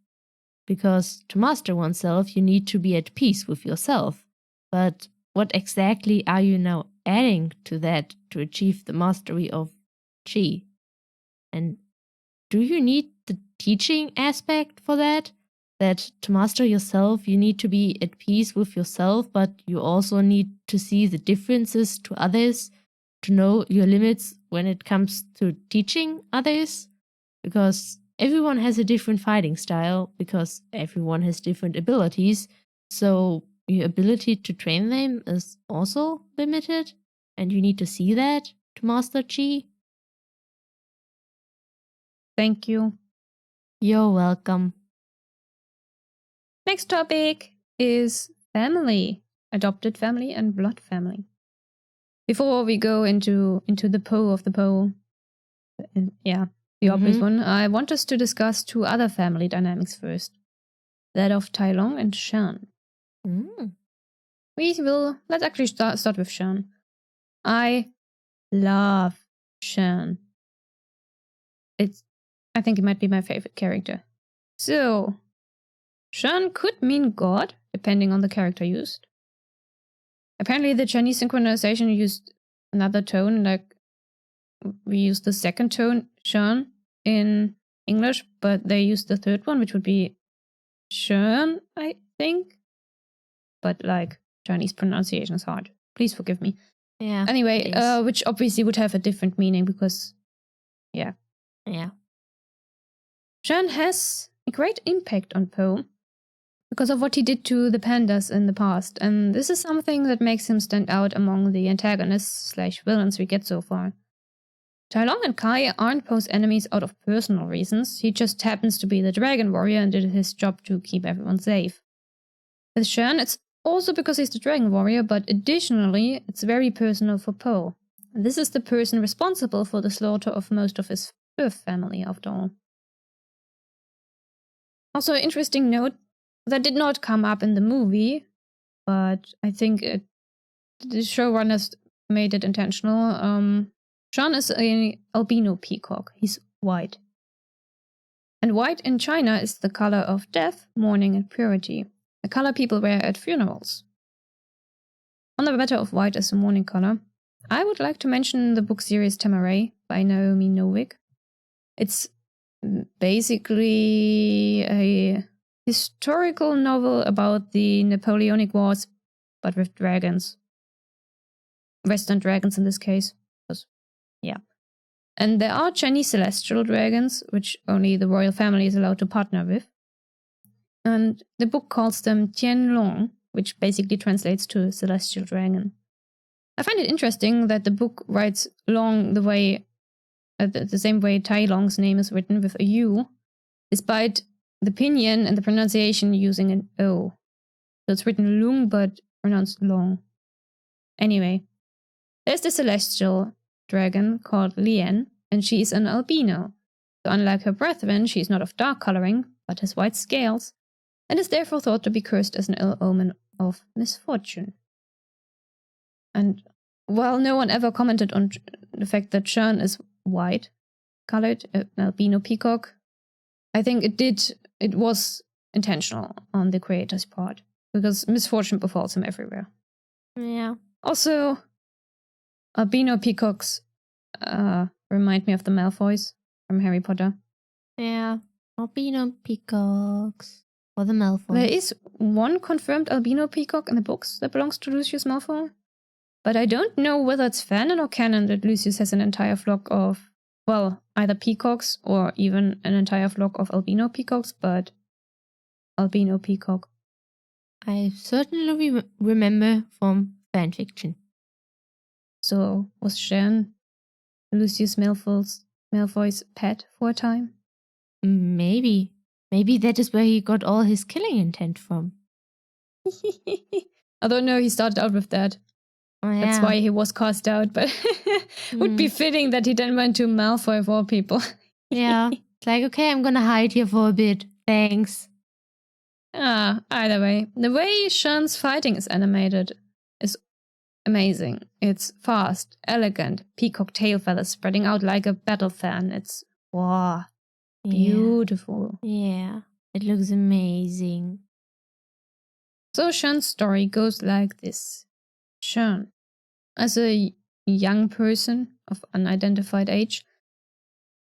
S2: because to master oneself, you need to be at peace with yourself. But what exactly are you now adding to that to achieve the mastery of Qi? And do you need the teaching aspect for that? That to master yourself, you need to be at peace with yourself, but you also need to see the differences to others, to know your limits when it comes to teaching others? because everyone has a different fighting style, because everyone has different abilities. So your ability to train them is also limited, and you need to see that to master Chi.
S1: Thank you.
S2: You're welcome.
S1: Next topic is family, adopted family and blood family. Before we go into the Po of the Po, the obvious one, I want us to discuss two other family dynamics first. That of Tai Long and Shen. Let's actually start with Shen. I love Shen. I think it might be my favorite character. So, Shen could mean God, depending on the character used. Apparently the Chinese synchronization used another tone, like we used the second tone, Shen, in English, but they used the third one, which would be Shen, I think. But like, Chinese pronunciation is hard. Please forgive me.
S2: Yeah.
S1: Anyway, which obviously would have a different meaning because, yeah.
S2: Yeah.
S1: Shen has a great impact on Poe because of what he did to the pandas in the past, and this is something that makes him stand out among the antagonists/villains we get so far. Tai Long and Kai aren't Poe's enemies out of personal reasons, he just happens to be the dragon warrior and did his job to keep everyone safe. With Shen, it's also because he's the dragon warrior, but additionally, it's very personal for Poe. This is the person responsible for the slaughter of most of his Earth family, after all. Also, an interesting note that did not come up in the movie, but I think the showrunners made it intentional. Shen is an albino peacock. He's white. And white in China is the color of death, mourning, and purity. The color people wear at funerals. On the matter of white as a mourning color, I would like to mention the book series Tamaray by Naomi Novik. It's basically a historical novel about the Napoleonic Wars, but with dragons. Western dragons in this case. Yeah. And there are Chinese celestial dragons, which only the royal family is allowed to partner with. And the book calls them Tianlong, which basically translates to celestial dragon. I find it interesting that the book writes long the same way Tai Long's name is written with a U, despite the pinyin and the pronunciation using an O. So it's written Lung but pronounced Long. Anyway, there's the celestial dragon called Lien, and she is an albino. So unlike her brethren, she is not of dark coloring, but has white scales, and is therefore thought to be cursed as an ill omen of misfortune. And while no one ever commented on the fact that Shen is white colored, an albino peacock, I think it was intentional on the creator's part, because misfortune befalls him everywhere.
S2: Yeah.
S1: Also, albino peacocks remind me of the Malfoys from Harry Potter.
S2: Yeah, albino peacocks. Or the Malfoys.
S1: There is one confirmed albino peacock in the books that belongs to Lucius Malfoy, but I don't know whether it's fanon or canon that Lucius has an entire flock of, well, either peacocks or even an entire flock of albino peacocks, but albino peacock.
S2: I certainly remember from fanfiction.
S1: So, was Shen Lucius Malfoy's pet for a time?
S2: Maybe. Maybe that is where he got all his killing intent from.
S1: I don't know, he started out with that.
S2: Oh, yeah.
S1: That's why he was cast out, but would be fitting that he then went to Malfoy of all people.
S2: Yeah, it's like, okay, I'm gonna hide here for a bit. Thanks.
S1: Either way, the way Shen's fighting is animated is amazing. It's fast, elegant, peacock tail feathers spreading out like a battle fan. It's wow, beautiful.
S2: Yeah, it looks amazing.
S1: So Shen's story goes like this. Shen, as a young person of unidentified age,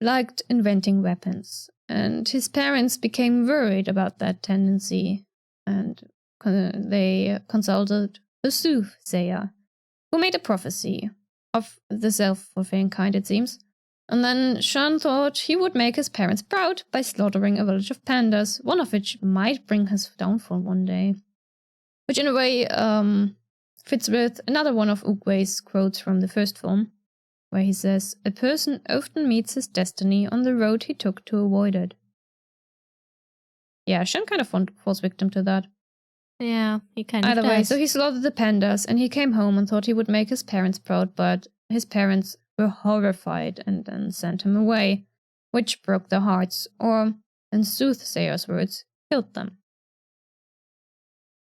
S1: liked inventing weapons, and his parents became worried about that tendency, and they consulted a soothsayer, who made a prophecy of the self-fulfilling kind, it seems, And then Shen thought he would make his parents proud by slaughtering a village of pandas, one of which might bring his downfall one day. Which in a way fits with another one of Oogway's quotes from the first film, where he says, "A person often meets his destiny on the road he took to avoid it." Yeah, Shen kind of falls victim to that.
S2: Yeah, he kind
S1: Either
S2: of
S1: way,
S2: does.
S1: so he slaughtered the pandas and he came home and thought he would make his parents proud, but his parents were horrified and then sent him away, which broke their hearts, or, in soothsayers' words, killed them.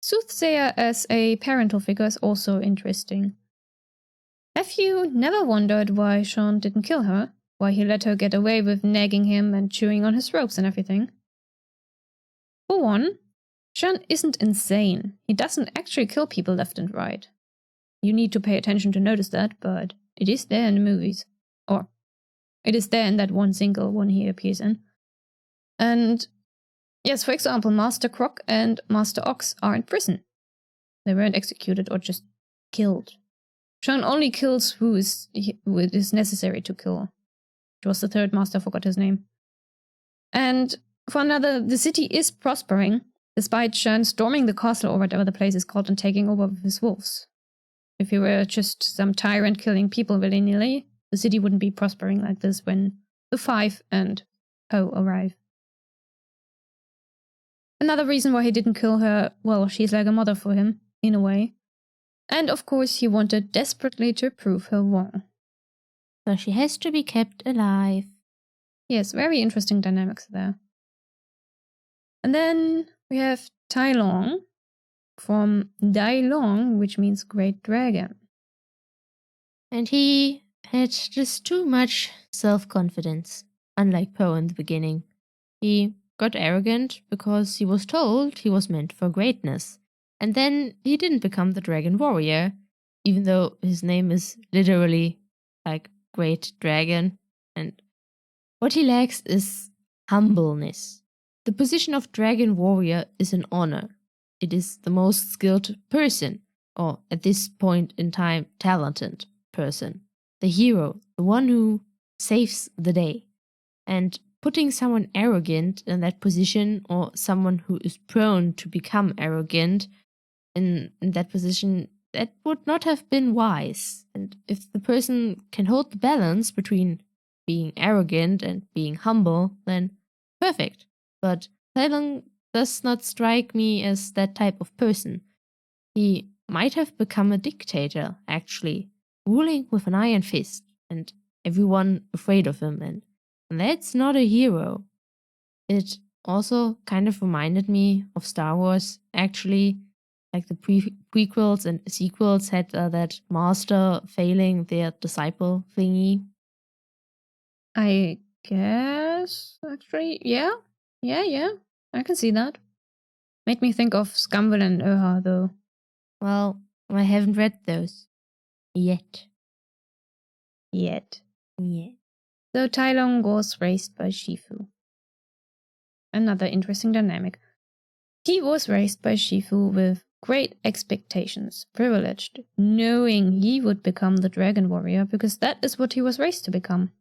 S1: Soothsayer as a parental figure is also interesting. Have you never wondered why Shen didn't kill her? Why he let her get away with nagging him and chewing on his ropes and everything? For one, Shen isn't insane. He doesn't actually kill people left and right. You need to pay attention to notice that, but it is there in the movies. Or, it is there in that one single one he appears in. And, yes, for example, Master Croc and Master Ox are in prison. They weren't executed or just killed. Shen only kills who is necessary to kill. It was the third master, I forgot his name. And for another, the city is prospering, despite Shen storming the castle or whatever the place is called and taking over with his wolves. If he were just some tyrant killing people willy-nilly, the city wouldn't be prospering like this when the Five and Poe arrive. Another reason why he didn't kill her, well, she's like a mother for him, in a way. And of course he wanted desperately to prove her wrong.
S2: So she has to be kept alive.
S1: Yes, very interesting dynamics there. And then we have Tai Long from Dai Long, which means great dragon.
S2: And he had just too much self-confidence, unlike Poe in the beginning. He got arrogant because he was told he was meant for greatness. And then he didn't become the dragon warrior, even though his name is literally like Great Dragon. And what he lacks is humbleness. The position of dragon warrior is an honor. It is the most skilled person, or at this point in time, talented person. The hero, the one who saves the day. And putting someone arrogant in that position, or someone who is prone to become arrogant in that position, that would not have been wise. And if the person can hold the balance between being arrogant and being humble, then perfect. But Tai Long does not strike me as that type of person. He might have become a dictator, actually, ruling with an iron fist, and everyone afraid of him, and that's not a hero. It also kind of reminded me of Star Wars, actually. Like the prequels and sequels had that master failing their disciple thingy.
S1: I guess, actually, yeah. I can see that. Made me think of Scumville and Urha, though.
S2: Well, I haven't read those. Yet. So
S1: Tai Long was raised by Shifu. Another interesting dynamic. He was raised by Shifu with great expectations, privileged, knowing he would become the dragon warrior because that is what he was raised to become.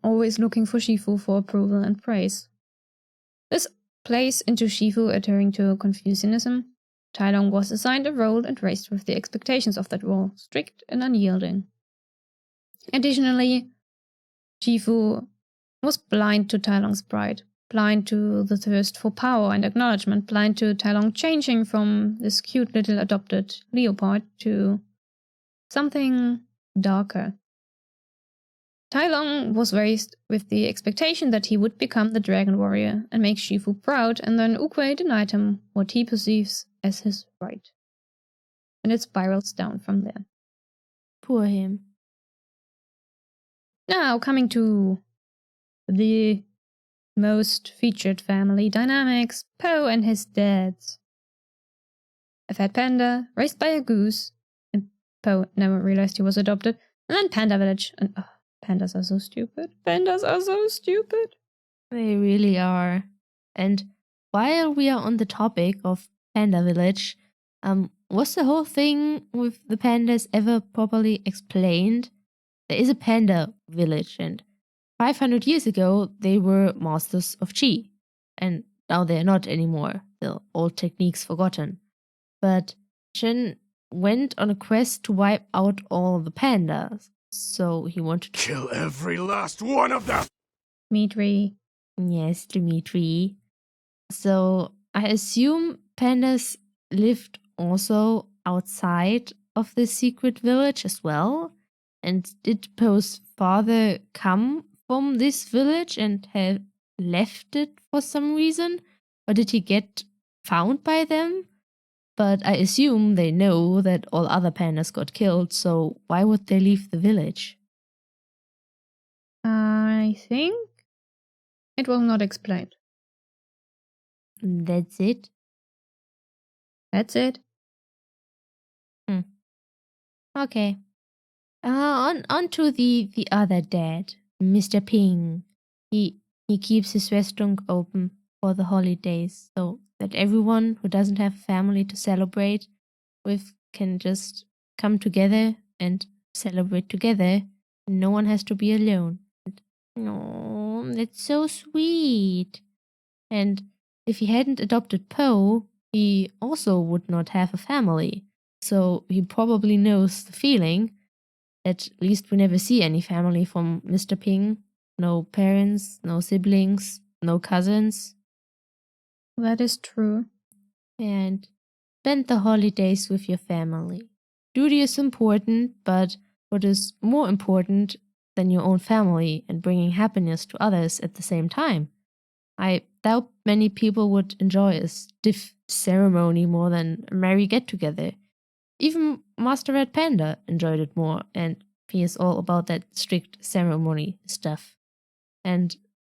S1: Always looking for Shifu for approval and praise. This plays into Shifu adhering to Confucianism. Tai Long was assigned a role and raised with the expectations of that role, strict and unyielding. Additionally, Shifu was blind to Tai Long's pride, blind to the thirst for power and acknowledgement, blind to Tai Long changing from this cute little adopted leopard to something darker. Tai Long was raised with the expectation that he would become the dragon warrior and make Shifu proud, and then Oogway denied him what he perceives as his right. And it spirals down from there.
S2: Poor him.
S1: Now, coming to the most featured family dynamics, Poe and his dads. A fat panda, raised by a goose, and Poe never realized he was adopted, and then Panda Village, and pandas are so stupid. Pandas are so stupid.
S2: They really are. And while we are on the topic of Panda Village, was the whole thing with the pandas ever properly explained? There is a panda village, and 500 years ago, they were masters of Qi. And now they're not anymore. The old techniques forgotten. But Shen went on a quest to wipe out all the pandas. So he wanted to
S3: kill every last one of them!
S1: Dmitri.
S2: Yes, Dimitri. So I assume pandas lived also outside of the secret village as well. And did Poe's father come from this village and have left it for some reason? Or did he get found by them? But I assume they know that all other pandas got killed, so why would they leave the village?
S1: I think it was not explained.
S2: That's it?
S1: That's it.
S2: Okay. On to the other dad, Mr. Ping. He keeps his restaurant open for the holidays so that everyone who doesn't have a family to celebrate with can just come together and celebrate together. No one has to be alone. Oh, that's so sweet. And if he hadn't adopted Poe, he also would not have a family. So he probably knows the feeling. At least we never see any family from Mr. Ping. No parents, no siblings, no cousins.
S1: That is true.
S2: And spend the holidays with your family. Duty is important, but what is more important than your own family and bringing happiness to others at the same time? I doubt many people would enjoy a stiff ceremony more than a merry get-together. Even Master Red Panda enjoyed it more, and he is all about that strict ceremony stuff. And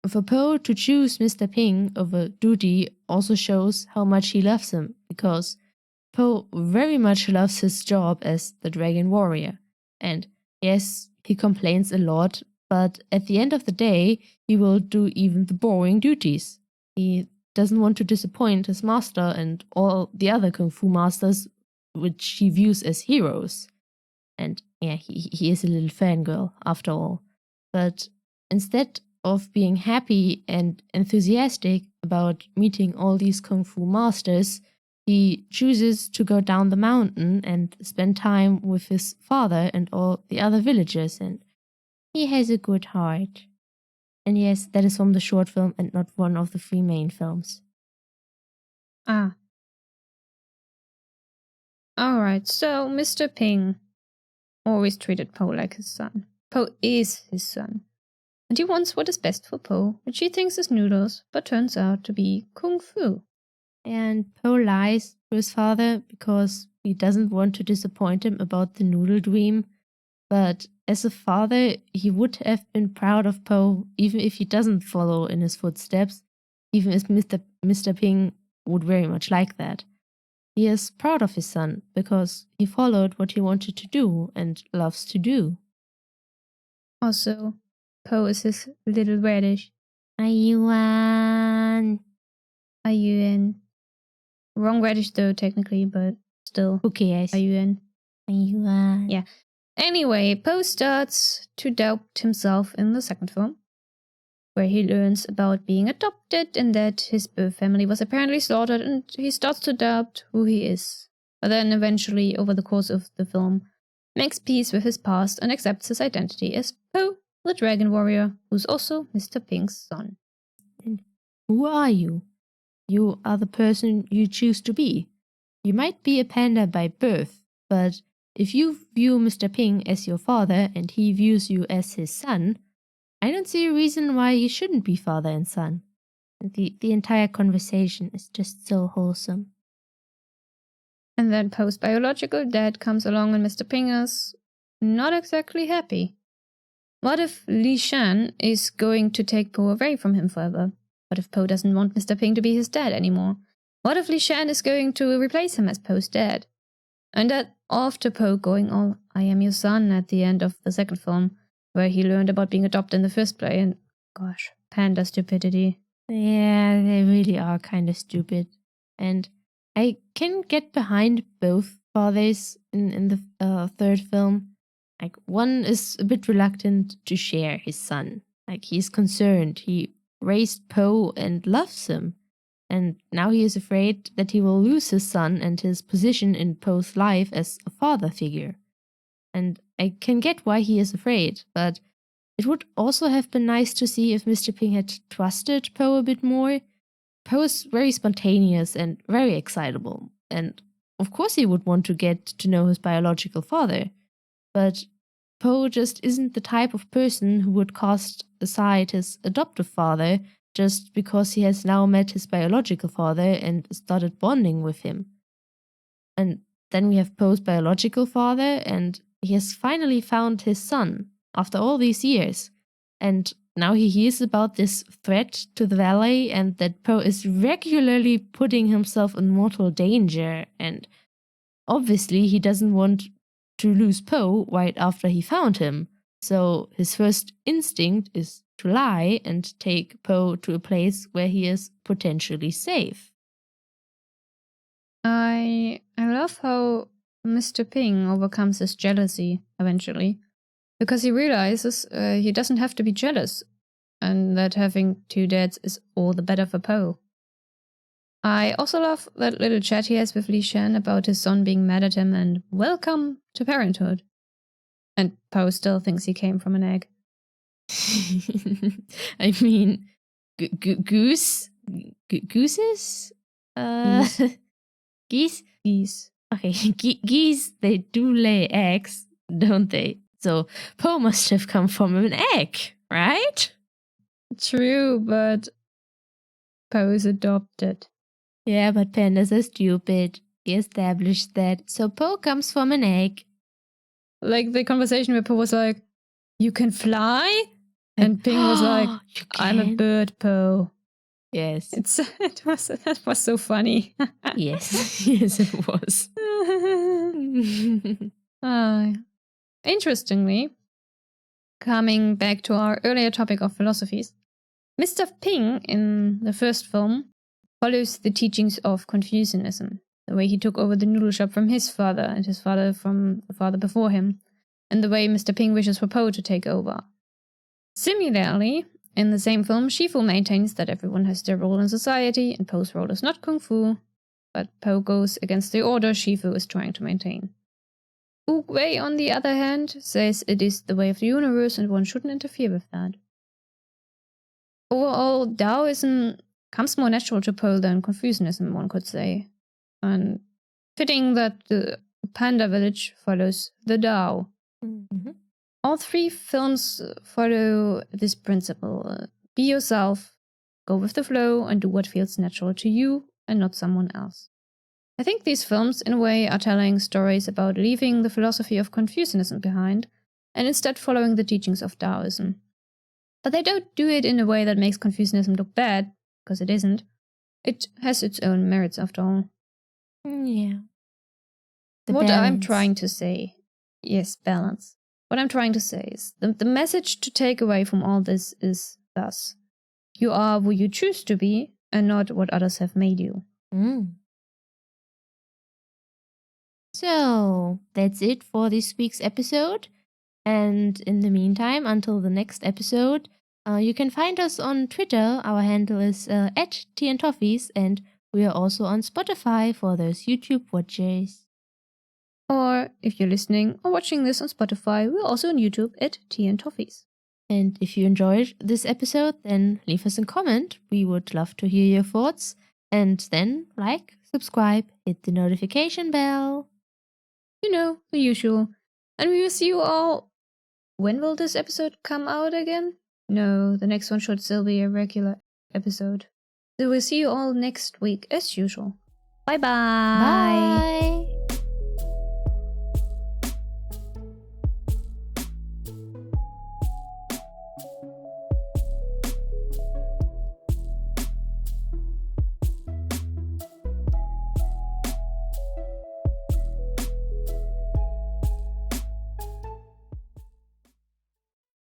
S2: for Poe to choose Mr. Ping over Duty also shows how much he loves him, because Poe very much loves his job as the Dragon Warrior. And yes, he complains a lot, but at the end of the day, he will do even the boring duties. He doesn't want to disappoint his master and all the other Kung Fu masters, which he views as heroes. And yeah, he is a little fangirl after all. But instead of being happy and enthusiastic about meeting all these Kung Fu masters, he chooses to go down the mountain and spend time with his father and all the other villagers, and he has a good heart. And yes, that is from the short film and not one of the 3 main films.
S1: Ah. Alright, so Mr. Ping always treated Poe like his son. Poe is his son. And he wants what is best for Poe, which he thinks is noodles, but turns out to be Kung Fu.
S2: And Poe lies to his father because he doesn't want to disappoint him about the noodle dream. But as a father, he would have been proud of Poe, even if he doesn't follow in his footsteps, even if Mr. Ping would very much like that. He is proud of his son because he followed what he wanted to do and loves to do.
S1: Also, Poe is his little radish.
S2: Ayuan.
S1: Ayuan. Wrong radish though, technically, but still.
S2: Who cares?
S1: Ayuan.
S2: Ayuan.
S1: Yeah. Anyway, Poe starts to doubt himself in the second film, where he learns about being adopted and that his birth family was apparently slaughtered, and he starts to doubt who he is. But then eventually, over the course of the film, makes peace with his past and accepts his identity as Poe, the Dragon Warrior, who's also Mr. Ping's son.
S2: And who are you? You are the person you choose to be. You might be a panda by birth, but if you view Mr. Ping as your father and he views you as his son, I don't see a reason why you shouldn't be father and son. The entire conversation is just so wholesome.
S1: And then Poe's biological dad comes along and Mr. Ping is not exactly happy. What if Li Shan is going to take Poe away from him forever? What if Poe doesn't want Mr. Ping to be his dad anymore? What if Li Shan is going to replace him as Poe's dad? And that after Poe going all I am your son at the end of the second film, where he learned about being adopted in the first place, and gosh, panda stupidity.
S2: Yeah, they really are kind of stupid. And I can get behind both fathers in the third film. Like, one is a bit reluctant to share his son Like, he's concerned. He raised Po and loves him. And now he is afraid that he will lose his son and his position in Po's life as a father figure. And I can get why he is afraid, but it would also have been nice to see if Mr. Ping had trusted Po a bit more. Po is very spontaneous and very excitable, and of course he would want to get to know his biological father. But Po just isn't the type of person who would cast aside his adoptive father just because he has now met his biological father and started bonding with him. And then we have Po's biological father, and he has finally found his son after all these years. And now he hears about this threat to the valley and that Po is regularly putting himself in mortal danger. And obviously he doesn't want to lose Po right after he found him. So his first instinct is to lie and take Po to a place where he is potentially safe.
S1: I love how Mr. Ping overcomes his jealousy eventually, because he realizes he doesn't have to be jealous, and that having two dads is all the better for Po. I also love that little chat he has with Li Shen about his son being mad at him and welcome to parenthood. And Po still thinks he came from an egg.
S2: I mean, gooses? Geese?
S1: Geese.
S2: Okay, geese, they do lay eggs, don't they? So Po must have come from an egg, right?
S1: True, but Po is adopted.
S2: Yeah, but pandas are stupid. We established that. So Po comes from an egg.
S1: Like the conversation where Po was like, "You can fly?" And Ping was like, "I'm a bird, Po."
S2: Yes.
S1: That was so funny.
S2: Yes, yes, it was.
S1: Interestingly, coming back to our earlier topic of philosophies, Mr. Ping in the first film follows the teachings of Confucianism, the way he took over the noodle shop from his father and his father from the father before him, and the way Mr. Ping wishes for Po to take over. Similarly, in the same film, Shifu maintains that everyone has their role in society, and Po's role is not kung fu, but Po goes against the order Shifu is trying to maintain. Oogway, on the other hand, says it is the way of the universe and one shouldn't interfere with that. Overall, Daoism comes more natural to Po than Confucianism, one could say, and fitting that the Panda village follows the Dao.
S2: Mm-hmm.
S1: All three films follow this principle. Be yourself, go with the flow, and do what feels natural to you and not someone else. I think these films, in a way, are telling stories about leaving the philosophy of Confucianism behind and instead following the teachings of Daoism. But they don't do it in a way that makes Confucianism look bad, because it isn't. It has its own merits, after all.
S2: Yeah.
S1: What I'm trying to say, yes, balance. What I'm trying to say is, the message to take away from all this is thus: you are who you choose to be, and not what others have made you.
S2: So, that's it for this week's episode. And in the meantime, until the next episode, you can find us on Twitter. Our handle is @TNToffies, and we are also on Spotify for those YouTube watchers.
S1: Or if you're listening or watching this on Spotify, we're also on YouTube @TNToffies.
S2: And if you enjoyed this episode, then leave us a comment. We would love to hear your thoughts. And then like, subscribe, hit the notification bell.
S1: You know, the usual. And we will see you all. When will this episode come out again? No, the next one should still be a regular episode. So we'll see you all next week as usual. Bye-bye.
S2: Bye.